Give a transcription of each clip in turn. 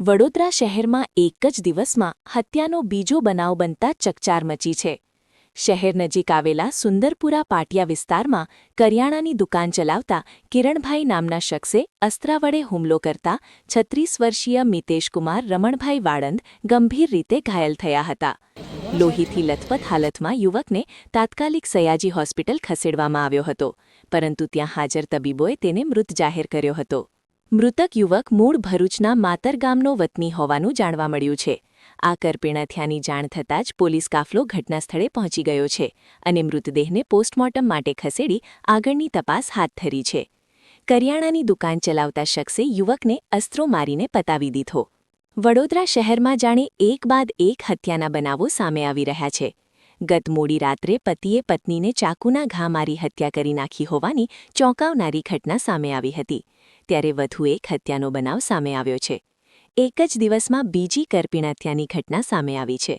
વડોદરા શહેરમાં એક જ દિવસમાં હત્યાનો બીજો બનાવ બનતા ચકચાર મચી છે. શહેર નજીક આવેલા સુંદરપુરા પાટિયા વિસ્તારમાં કરિયાણાની દુકાન ચલાવતા કિરણભાઈ નામના શખ્સે અસ્ત્ર વડે હુમલો કરતા 36 વર્ષીય મિતેશકુમાર રમણભાઈ વાળંદ ગંભીર રીતે ઘાયલ થયા હતા. લોહીથી લથપથ હાલતમાં યુવકને તાત્કાલિક સયાજી હોસ્પિટલ ખસેડવામાં આવ્યો હતો, પરંતુ ત્યાં હાજર તબીબોએ તેને મૃત જાહેર કર્યો હતો. મૃતક યુવક મૂળ ભરૂચના માતર ગામનો વતની હોવાનું જાણવા મળ્યું છે. આ કરપીણથિયાની જાણ થતાં જ પોલીસ કાફલો ઘટનાસ્થળે પહોંચી ગયો છે અને મૃતદેહને પોસ્ટમોર્ટમ માટે ખસેડી આગળની તપાસ હાથ ધરી છે. કરિયાણાની દુકાન ચલાવતા શખ્સે યુવકને અસ્ત્રો મારીને પતાવી દીધો. વડોદરા શહેરમાં જાણે એક બાદ એક હત્યાના બનાવો સામે આવી રહ્યા છે. ગત મોડી રાત્રે પતિએ પત્નીને ચાકુના ઘા મારી હત્યા કરી નાખી હોવાની ચોંકાવનારી ઘટના સામે આવી હતી. ત્યારે વધુ એક હત્યાનો બનાવ સામે આવ્યો છે. એક જ દિવસમાં બીજી કરપીણથિયાની ઘટના સામે આવી છે.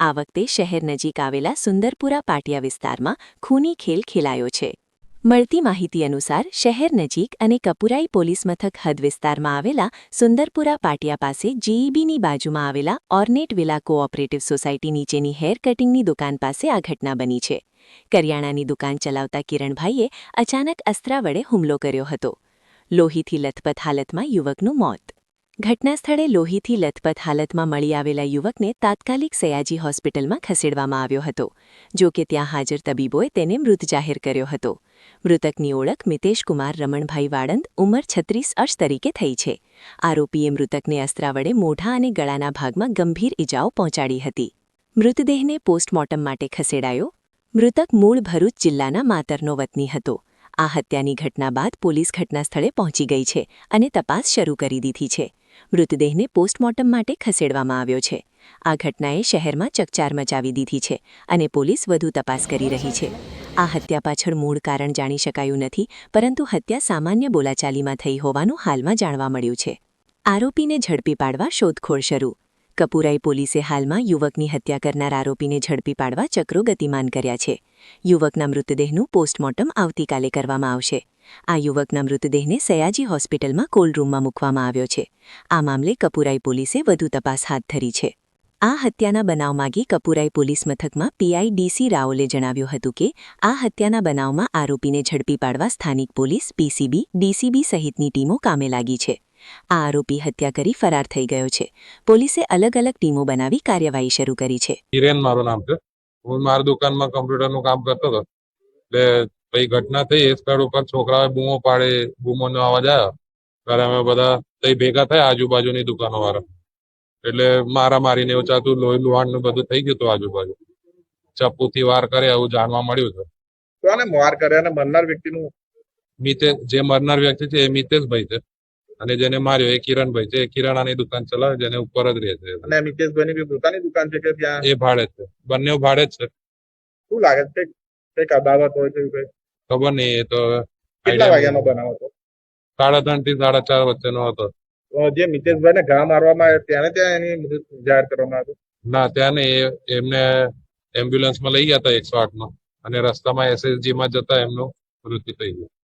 આ વખતે શહેર નજીક આવેલા સુંદરપુરા પાટિયા વિસ્તારમાં ખૂની ખેલ ખેલાયો છે. મળતી માહિતી અનુસાર શહેર નજીક અને કપુરાઈ પોલીસ મથક હદ વિસ્તારમાં આવેલા સુંદરપુરા પાટિયા પાસે જીઈબીની બાજુમાં આવેલા ઓર્નેટ વિલા કોઓપરેટિવ સોસાયટી નીચેની હેર કટિંગની દુકાન પાસે આ ઘટના બની છે. કરિયાણાની દુકાન ચલાવતા કિરણભાઈએ અચાનક અસ્ત્ર વડે હુમલો કર્યો હતો. લોહીથી લથપથ હાલતમાં યુવકનું મોત. ઘટનાસ્થળે લોહીથી લથપથ હાલતમાં મળી આવેલા યુવકને તાત્કાલિક સયાજી હોસ્પિટલમાં ખસેડવામાં આવ્યો હતો. જો કે ત્યાં હાજર તબીબોએ તેને મૃત જાહેર કર્યો હતો. મૃતકની ઓળખ મિતેશકુમાર રમણભાઈ વાળંદ ઉંમર 36 વર્ષ તરીકે થઈ છે. આરોપીએ મૃતકને અસ્ત્ર વડે મોઢા અને ગળાના ભાગમાં ગંભીર ઇજાઓ પહોંચાડી હતી. મૃતદેહને પોસ્ટમોર્ટમ માટે ખસેડાયો. મૃતક મૂળ ભરૂચ જિલ્લાના માતરનો વતની હતો. આ હત્યાની ઘટના બાદ પોલીસ ઘટનાસ્થળે પહોંચી ગઈ છે અને તપાસ શરૂ કરી દીધી છે. મૃતદેહને પોસ્ટમોર્ટમ માટે ખસેડવામાં આવ્યો છે. આ ઘટનાએ શહેરમાં ચકચાર મચાવી દીધી છે અને પોલીસ વધુ તપાસ કરી રહી છે. આ હત્યા પાછળ મૂળ કારણ જાણી શકાયું નથી, પરંતુ હત્યા સામાન્ય બોલાચાલીમાં થઈ હોવાનું હાલમાં જાણવા મળ્યું છે. આરોપીને ઝડપી પાડવા શોધખોળ શરૂ. કપુરાઈ પોલીસે હાલમાં યુવકની હત્યા કરનાર આરોપીને ઝડપી પાડવા ચક્રો ગતિમાન કર્યા છે. યુવકના મૃતદેહનું પોસ્ટમોર્ટમ આવતીકાલે કરવામાં આવશે. આ યુવકના મૃતદેહને સયાજી હોસ્પિટલમાં કોલ્ડ રૂમમાં મૂકવામાં આવ્યો છે. આ મામલે કપુરાઈ પોલીસે વધુ તપાસ હાથ ધરી છે. આ હત્યાના બનાવ માગી કપુરાઈ પોલીસ મથકમાં પીઆઈ ડીસી રાઓલે જણાવ્યું હતું કે આ હત્યાના બનાવમાં આરોપીને ઝડપી પાડવા સ્થાનિક પોલીસ, પીસીબી, ડીસીબી સહિતની ટીમો કામે લાગી છે. આ આરોપી હત્યા કરી ફરાર થઈ ગયો છે. પોલીસે અલગ અલગ ટીમો બનાવી કાર્યવાહી શરૂ કરી છે. હિરેન મારું નામ છે. હું મારી દુકાનમાં કમ્પ્યુટરનું કામ કરતો હતો. એટલે પછી ઘટના થઈ. એ સ્થળ ઉપર છોકરાઓએ બૂમો પાડે, બૂમોનો અવાજ આવ્યો ત્યારે અમે બધા તઈ ભેગા થયા આજુબાજુની દુકાનો વાળા. એટલે મારા મારીને એવું ચાલતું, લોહી લુહાણ બધું થઈ ગયું હતું આજુબાજુ. ચપ્પુથી વાર કરે એવું જાણવા મળ્યું છે. કોને વાર કર્યા અને મરનાર વ્યક્તિનું? જે મરનાર વ્યક્તિ છે એ મિતેશભાઈ છે અને જેને માર્યો એ કિરણભાઈ છે. એ કિરાણાની દુકાન ચલાવે છે, જેને ઉપર જ રહે છે. અને મિતેશભાઈની બી પોતાની દુકાન છે કે ત્યાં? એ ભાડે છે. બંને ભાડે જ છે. શું લાગે છે કઈક અદાવત હોય છે? ખબર નહીં. એ તો કેટલા વાગ્યાનો બનાવ હતો? 3:30 થી 4:30 વચ્ચેનો હતો. જે મિતેશભાઈને ઘા મારવામાં આવ્યો ત્યાં એની મૃત જાહેર કરવામાં આવ્યું? ના, ત્યાં નહીં. એમને એમ્બ્યુલન્સમાં લઈ ગયા હતા 108 માં અને રસ્તામાં એસએસજી માં જતા એમનું મૃત્યુ થઈ ગયું.